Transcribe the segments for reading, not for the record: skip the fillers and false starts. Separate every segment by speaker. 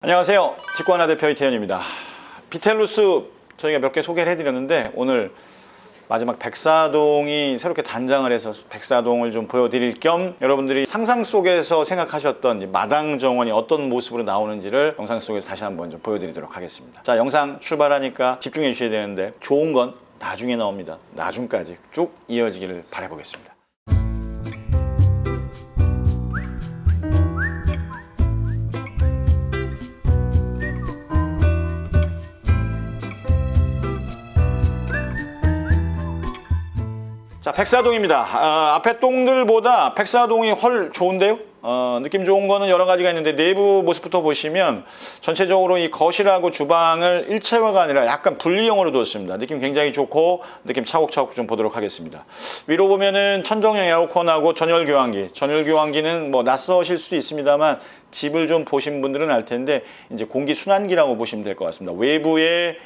Speaker 1: 안녕하세요. 직관화 대표 이태현입니다. 비텔루스 저희가 몇 개 소개를 해드렸는데 오늘 마지막 백사동이 새롭게 단장을 해서 백사동을 좀 보여드릴 겸 여러분들이 상상 속에서 생각하셨던 마당 정원이 어떤 모습으로 나오는지를 영상 속에서 다시 한번 좀 보여드리도록 하겠습니다. 자, 영상 출발하니까 집중해 주셔야 되는데 좋은 건 나중에 나옵니다. 나중까지 쭉 이어지기를 바라보겠습니다. 자, 백사동입니다. 앞에 똥들보다 백사동이 훨 좋은데요? 느낌 좋은 거는 여러 가지가 있는데 내부 모습부터 보시면 전체적으로 이 거실하고 주방을 일체화가 아니라 약간 분리형으로 두었습니다. 느낌 굉장히 좋고 느낌 차곡차곡 좀 보도록 하겠습니다. 위로 보면은 천정형 에어컨하고 전열 교환기. 전열 교환기는 뭐 낯서실 수도 있습니다만 집을 좀 보신 분들은 알 텐데 이제 공기 순환기라고 보시면 될 것 같습니다. 외부에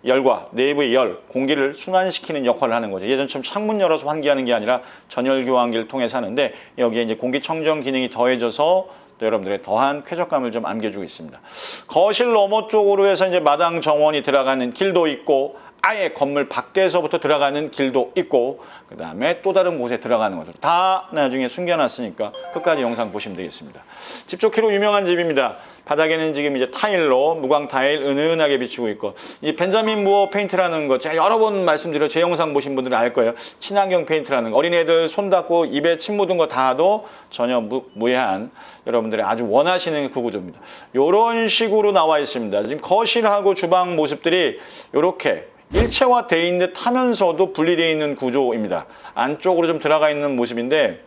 Speaker 1: 열과 내부의 열, 공기를 순환시키는 역할을 하는 거죠. 예전처럼 창문 열어서 환기하는 게 아니라 전열 교환기를 통해서 하는데 여기에 이제 공기청정 기능이 더해져서 또 여러분들의 더한 쾌적감을 좀 안겨주고 있습니다. 거실 너머 쪽으로 해서 이제 마당 정원이 들어가는 길도 있고 아예 건물 밖에서부터 들어가는 길도 있고 그 다음에 또 다른 곳에 들어가는 것들 다 나중에 숨겨놨으니까 끝까지 영상 보시면 되겠습니다. 집 좋기로 유명한 집입니다. 바닥에는 지금 이제 타일로 무광 타일 은은하게 비치고 있고 이 벤자민 무어 페인트라는 거 제가 여러 번 말씀드려 제 영상 보신 분들은 알 거예요. 친환경 페인트라는 거 어린애들 손 닿고 입에 침 묻은 거 닿아도 전혀 무해한 여러분들이 아주 원하시는 그 구조입니다. 이런 식으로 나와 있습니다. 지금 거실하고 주방 모습들이 이렇게 일체화되어 있는 듯 하면서도 분리되어 있는 구조입니다. 안쪽으로 좀 들어가 있는 모습인데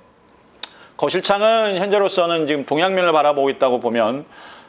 Speaker 1: 거실창은 현재로서는 지금 동양면을 바라보고 있다고 보면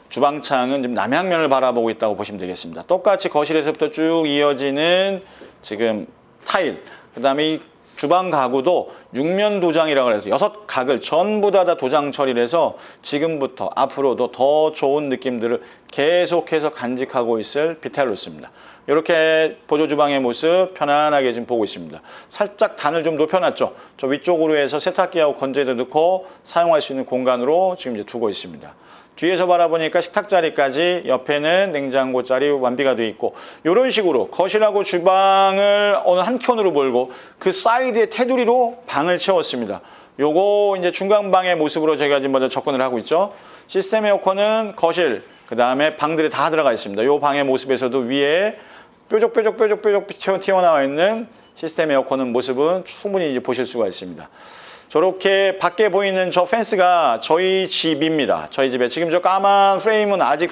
Speaker 1: 주방창은 지금 남향면을 바라보고 있다고 보시면 되겠습니다. 똑같이 거실에서부터 쭉 이어지는 지금 타일, 그 다음에 이 주방 가구도 6면 도장이라고 해서 6각을 전부 다 도장 처리를 해서 지금부터 앞으로도 더 좋은 느낌들을 계속해서 간직하고 있을 비텔루스입니다. 이렇게 보조 주방의 모습 편안하게 지금 보고 있습니다. 살짝 단을 좀 높여놨죠. 저 위쪽으로 해서 세탁기하고 건조기도 넣고 사용할 수 있는 공간으로 지금 이제 두고 있습니다. 뒤에서 바라보니까 식탁 자리까지 옆에는 냉장고 자리 완비가 되어 있고 이런 식으로 거실하고 주방을 어느 한켠으로 몰고 그 사이드에 테두리로 방을 채웠습니다. 요거 이제 중간방의 모습으로 저희가 지금 먼저 접근을 하고 있죠. 시스템 에어컨은 거실 그 다음에 방들이 다 들어가 있습니다. 요 방의 모습에서도 위에 뾰족뾰족 튀어나와 있는 시스템 에어컨은 모습은 충분히 이제 보실 수가 있습니다. 저렇게 밖에 보이는 저 펜스가 저희 집입니다. 저희 집에 지금 저 까만 프레임은 아직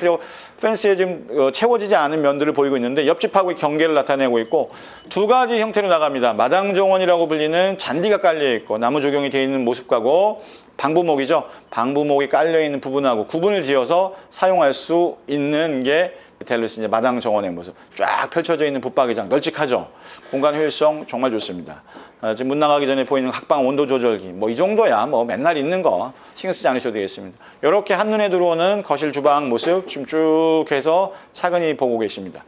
Speaker 1: 펜스에 지금 채워지지 않은 면들을 보이고 있는데 옆집하고의 경계를 나타내고 있고 두 가지 형태로 나갑니다. 마당 정원이라고 불리는 잔디가 깔려 있고 나무 조경이 되어 있는 모습하고 방부목이죠. 방부목이 깔려 있는 부분하고 구분을 지어서 사용할 수 있는 게 비텔루스 이제 마당 정원의 모습. 쫙 펼쳐져 있는 붙박이장 널찍하죠. 공간 효율성 정말 좋습니다. 지금 문 나가기 전에 보이는 학방 온도 조절기 뭐 이 정도야 뭐 맨날 있는 거 신경 쓰지 않으셔도 되겠습니다. 이렇게 한눈에 들어오는 거실 주방 모습 지금 쭉 해서 차근히 보고 계십니다.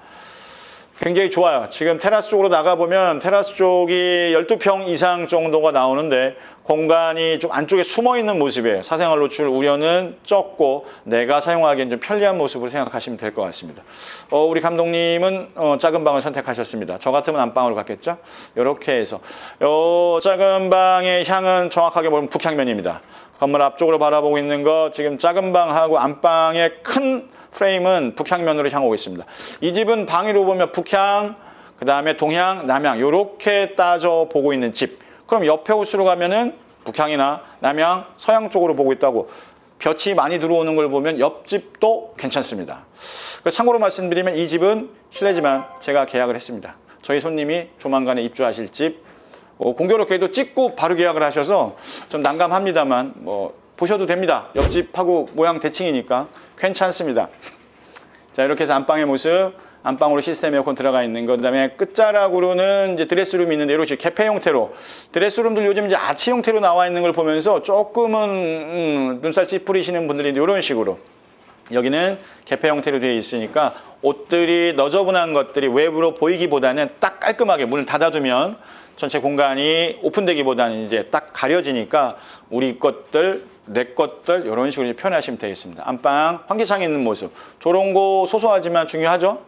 Speaker 1: 굉장히 좋아요. 지금 테라스 쪽으로 나가보면 테라스 쪽이 12평 이상 정도가 나오는데 공간이 좀 안쪽에 숨어있는 모습이에요. 사생활 노출 우려는 적고 내가 사용하기엔 좀 편리한 모습으로 생각하시면 될 것 같습니다. 우리 감독님은 작은 방을 선택하셨습니다. 저 같으면 안방으로 갔겠죠? 이렇게 해서 작은 방의 향은 정확하게 보면 북향면입니다. 건물 앞쪽으로 바라보고 있는 거 지금 작은 방하고 안방의 큰 프레임은 북향면으로 향하고 있습니다. 이 집은 방위로 보면 북향, 그 다음에 동향, 남향 이렇게 따져 보고 있는 집. 그럼 옆에 호수로 가면은 북향이나 남향, 서향 쪽으로 보고 있다고 볕이 많이 들어오는 걸 보면 옆집도 괜찮습니다. 참고로 말씀드리면 이 집은 실례지만 제가 계약을 했습니다. 저희 손님이 조만간에 입주하실 집 공교롭게도 찍고 바로 계약을 하셔서 좀 난감합니다만 뭐 보셔도 됩니다. 옆집하고 모양 대칭이니까 괜찮습니다. 자, 이렇게 해서 안방의 모습, 안방으로 시스템 에어컨 들어가 있는 것, 그 다음에 끝자락으로는 이제 드레스룸이 있는데 이렇게 개폐 형태로 드레스룸들 요즘 이제 아치 형태로 나와 있는 걸 보면서 조금은 눈살 찌푸리시는 분들이 이런 식으로 여기는 개폐 형태로 되어 있으니까 옷들이 너저분한 것들이 외부로 보이기보다는 딱 깔끔하게 문을 닫아두면 전체 공간이 오픈되기보다는 이제 딱 가려지니까 우리 것들 내 것들 이런 식으로 이제 표현하시면 되겠습니다. 안방 환기창에 있는 모습 저런 거 소소하지만 중요하죠.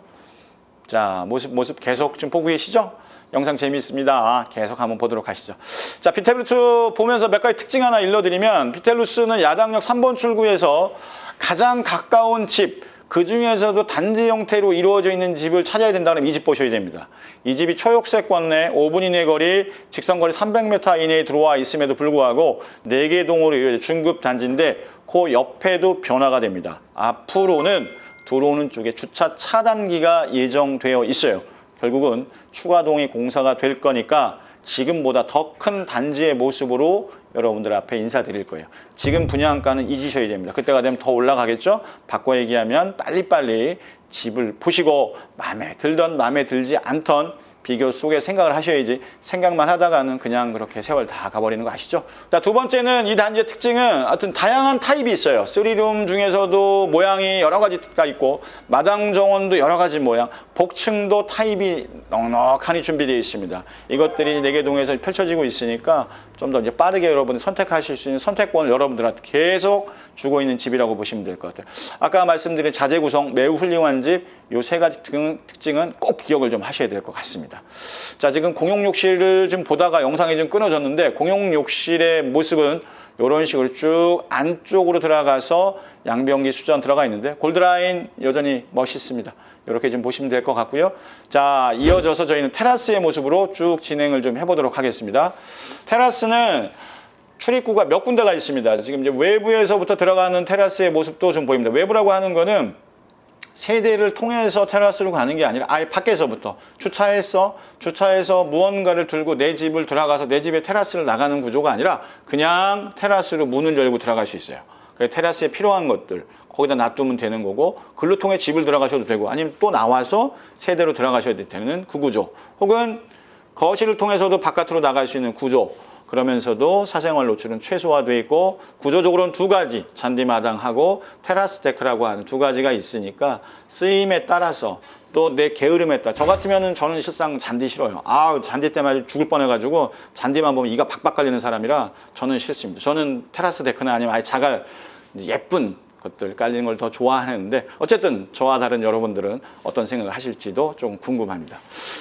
Speaker 1: 자, 모습 계속 지금 보고 계시죠? 영상 재미있습니다. 계속 한번 보도록 하시죠. 자, 비텔루스 보면서 몇 가지 특징 하나 일러드리면 비텔루스는 야당역 3번 출구에서 가장 가까운 집, 그 중에서도 단지 형태로 이루어져 있는 집을 찾아야 된다면 이 집 보셔야 됩니다. 이 집이 초역세 권내 5분 이내 거리, 직선거리 300m 이내에 들어와 있음에도 불구하고 4개 동으로 이루어진 중급 단지인데 그 옆에도 변화가 됩니다. 앞으로는 들어오는 쪽에 주차 차단기가 예정되어 있어요. 결국은 추가동이 공사가 될 거니까 지금보다 더 큰 단지의 모습으로 여러분들 앞에 인사드릴 거예요. 지금 분양가는 잊으셔야 됩니다. 그때가 되면 더 올라가겠죠? 바꿔 얘기하면 빨리빨리 집을 보시고 마음에 들던 마음에 들지 않던 비교 속에 생각을 하셔야지 생각만 하다가는 그냥 그렇게 세월 다 가버리는 거 아시죠? 자, 두 번째는 이 단지의 특징은 하여튼 다양한 타입이 있어요. 3룸 중에서도 모양이 여러 가지가 있고 마당 정원도 여러 가지 모양, 복층도 타입이 넉넉하니 준비되어 있습니다. 이것들이 4개 동에서 펼쳐지고 있으니까 좀 더 이제 빠르게 여러분들 선택하실 수 있는 선택권을 여러분들한테 계속 주고 있는 집이라고 보시면 될 것 같아요. 아까 말씀드린 자재 구성 매우 훌륭한 집, 요 3가지 특징은 꼭 기억을 좀 하셔야 될 것 같습니다. 자, 지금 공용 욕실을 좀 보다가 영상이 좀 끊어졌는데 공용 욕실의 모습은 이런 식으로 쭉 안쪽으로 들어가서 양변기 수전 들어가 있는데 골드라인 여전히 멋있습니다. 이렇게 좀 보시면 될 것 같고요. 자, 이어져서 저희는 테라스의 모습으로 쭉 진행을 좀 해보도록 하겠습니다. 테라스는 출입구가 몇 군데가 있습니다. 지금 이제 외부에서부터 들어가는 테라스의 모습도 좀 보입니다. 외부라고 하는 거는 세대를 통해서 테라스로 가는 게 아니라 아예 밖에서부터 주차해서 무언가를 들고 내 집을 들어가서 내 집에 테라스를 나가는 구조가 아니라 그냥 테라스로 문을 열고 들어갈 수 있어요. 그래서 테라스에 필요한 것들 거기다 놔두면 되는 거고 글로 통해 집을 들어가셔도 되고 아니면 또 나와서 세대로 들어가셔야 되는 그 구조 혹은 거실을 통해서도 바깥으로 나갈 수 있는 구조 그러면서도 사생활 노출은 최소화되어 있고 구조적으로는 2가지 잔디마당하고 테라스 데크라고 하는 2가지가 있으니까 쓰임에 따라서 또 내 게으름에 따라 저 같으면은 저는 실상 잔디 싫어요. 잔디 때문에 죽을 뻔해가지고 잔디만 보면 이가 박박 깔리는 사람이라 저는 싫습니다. 저는 테라스 데크나 아니면 아예 자갈 예쁜 것들 깔리는 걸 더 좋아하는데 어쨌든 저와 다른 여러분들은 어떤 생각을 하실지도 좀 궁금합니다.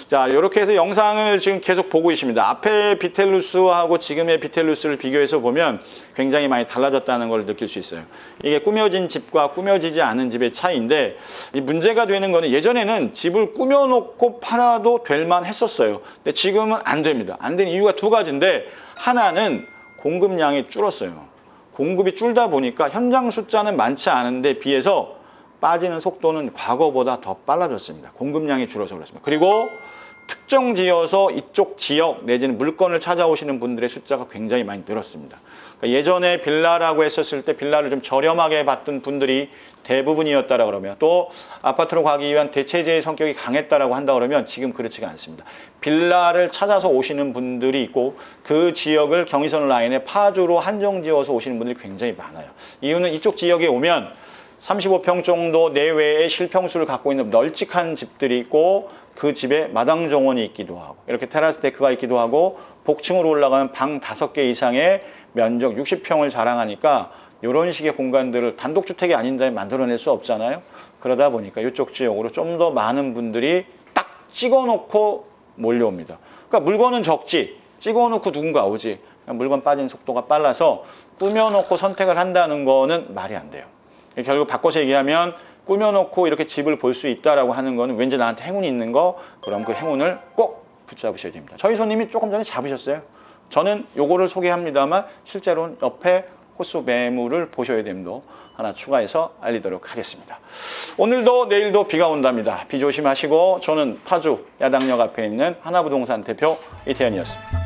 Speaker 1: 자, 이렇게 해서 영상을 지금 계속 보고 있습니다. 앞에 비텔루스하고 지금의 비텔루스를 비교해서 보면 굉장히 많이 달라졌다는 걸 느낄 수 있어요. 이게 꾸며진 집과 꾸며지지 않은 집의 차이인데 이 문제가 되는 거는 예전에는 집을 꾸며놓고 팔아도 될 만 했었어요. 근데 지금은 안 됩니다. 안 되는 이유가 2가지인데 하나는 공급량이 줄었어요. 공급이 줄다 보니까 현장 숫자는 많지 않은데 비해서 빠지는 속도는 과거보다 더 빨라졌습니다. 공급량이 줄어서 그렇습니다. 그리고 특정 지어서 이쪽 지역 내지는 물건을 찾아오시는 분들의 숫자가 굉장히 많이 늘었습니다. 그러니까 예전에 빌라라고 했었을 때 빌라를 좀 저렴하게 받던 분들이 대부분이었다라 그러면 또 아파트로 가기 위한 대체제의 성격이 강했다라고 한다 그러면 지금 그렇지가 않습니다. 빌라를 찾아서 오시는 분들이 있고 그 지역을 경의선 라인에 파주로 한정지어서 오시는 분들이 굉장히 많아요. 이유는 이쪽 지역에 오면 35평 정도 내외의 실평수를 갖고 있는 널찍한 집들이 있고 그 집에 마당 정원이 있기도 하고 이렇게 테라스 데크가 있기도 하고 복층으로 올라가면 방 5개 이상의 면적 60평을 자랑하니까 이런 식의 공간들을 단독주택이 아닌 데에 만들어낼 수 없잖아요. 그러다 보니까 이쪽 지역으로 좀 더 많은 분들이 딱 찍어놓고 몰려옵니다. 그러니까 물건은 적지 찍어놓고 누군가 오지 물건 빠지는 속도가 빨라서 꾸며놓고 선택을 한다는 거는 말이 안 돼요. 결국 바꿔서 얘기하면 꾸며놓고 이렇게 집을 볼 수 있다라고 하는 거는 왠지 나한테 행운이 있는 거 그럼 그 행운을 꼭 붙잡으셔야 됩니다. 저희 손님이 조금 전에 잡으셨어요. 저는 요거를 소개합니다만 실제로는 옆에 호수 매물을 보셔야 됨도 하나 추가해서 알리도록 하겠습니다. 오늘도 내일도 비가 온답니다. 비 조심하시고 저는 파주 야당역 앞에 있는 하나부동산 대표 이태현이었습니다.